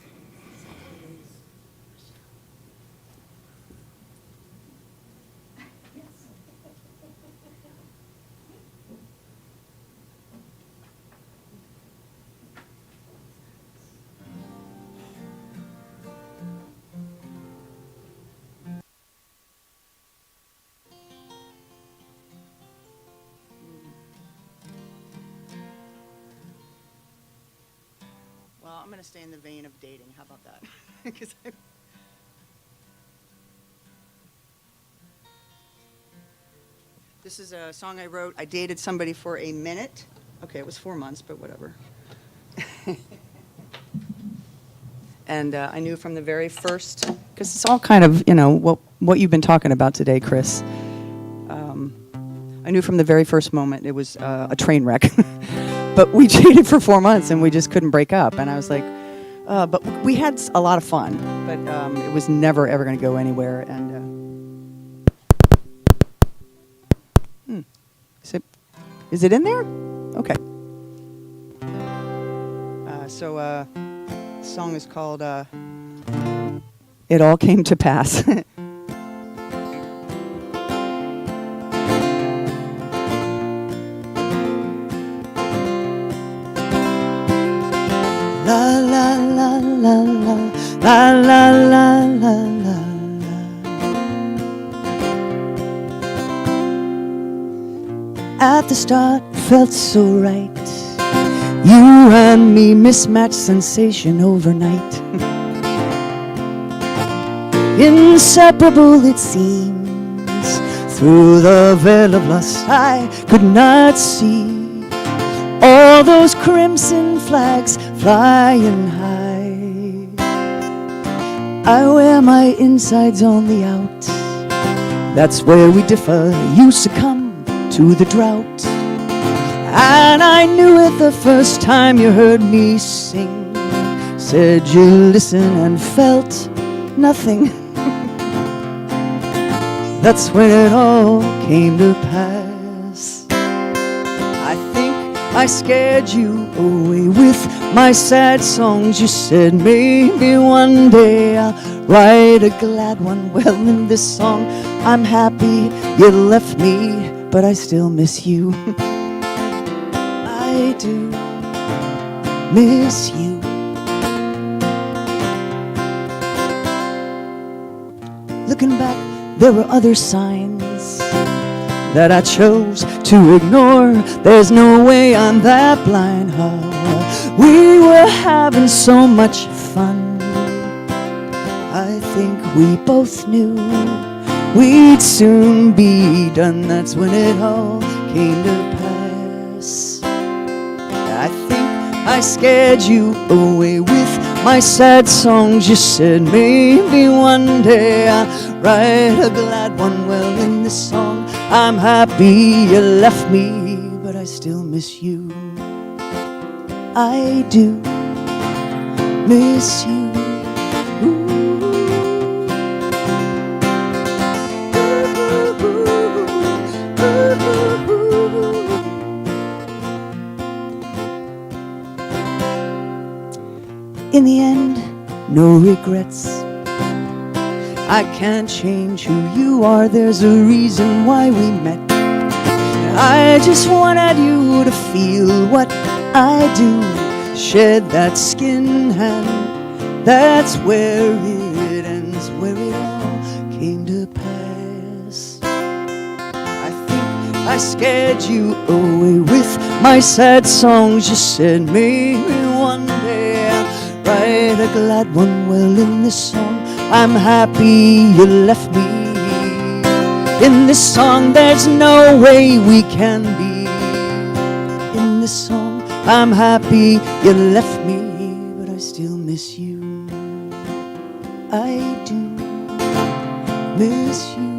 Well, I'm going to stay in the vein of dating. How about that? This is a song I wrote. I dated somebody for a minute. Okay, it was 4 months, but whatever. And I knew from the very first, because it's all kind of, what you've been talking about today, Kris. I knew from the very first moment it was a train wreck. But we dated for 4 months and we just couldn't break up. And I was like, but we had a lot of fun, but it was never, ever going to go anywhere. And is it in there? Okay. The song is called It All Came to Pass. La la la la la la la la la la. At the start, felt so right. You and me, mismatched sensation overnight. Inseparable it seems. Through the veil of lust I could not see all those crimson flags flying high. I wear my insides on the out. That's where we differ. You succumb to the drought. And I knew it the first time you heard me sing. Said you listened and felt nothing. That's when it all came to pass. I think I scared you away with my sad songs. You said maybe one day I'll write a glad one. Well, in this song I'm happy you left me, but I still miss you. I do miss you. Looking back, there were other signs that I chose to ignore. There's no way I'm that blind, huh? We were having so much fun. I think we both knew we'd soon be done. That's when it all came to pass. I think I scared you away with my sad songs. You said maybe one day I'll write a glad one. Well, in this song I'm happy you left me, but I still miss you. I do miss you. In the end, no regrets. I can't change who you are. There's a reason why we met. I just wanted you to feel what I do. Shed that skin, and that's where it ends, where it all came to pass. I think I scared you away with my sad songs. You said maybe one day I'll write a glad one. Well, in this song I'm happy you left me. In this song there's no way we can be. In this song I'm happy you left me, but I still miss you. I do miss you.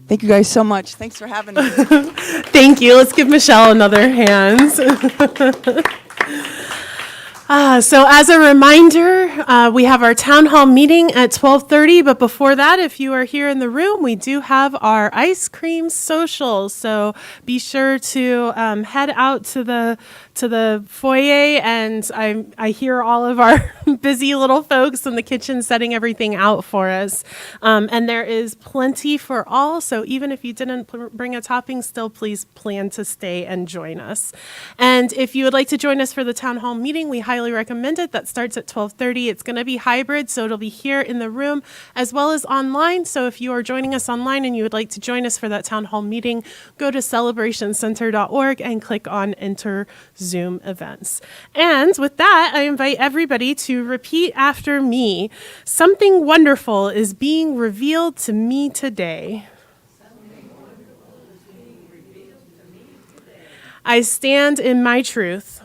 Thank you guys so much. Thanks for having me. Thank you. Let's give Michelle another hand. So as a reminder, we have our town hall meeting at 12:30, but before that, if you are here in the room, we do have our ice cream social. So be sure to head out to the foyer, and I hear all of our busy little folks in the kitchen setting everything out for us. And there is plenty for all, so even if you didn't bring a topping, still please plan to stay and join us. And if you would like to join us for the town hall meeting, we highly recommend it. That starts at 12:30. It's going to be hybrid, so it'll be here in the room as well as online. So if you are joining us online and you would like to join us for that town hall meeting, go to celebrationcenter.org and click on Enter Zoom Events. And with that, I invite everybody to repeat after me. Something wonderful is being revealed to me today. I stand in my truth.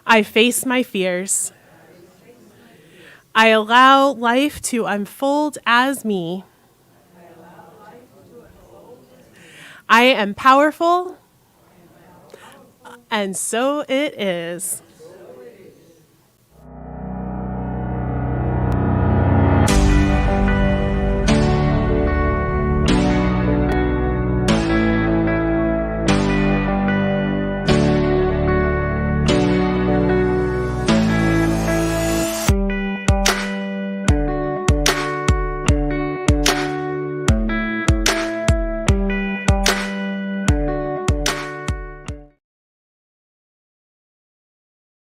I face my fears. I allow life to unfold as me. I am powerful, and so it is.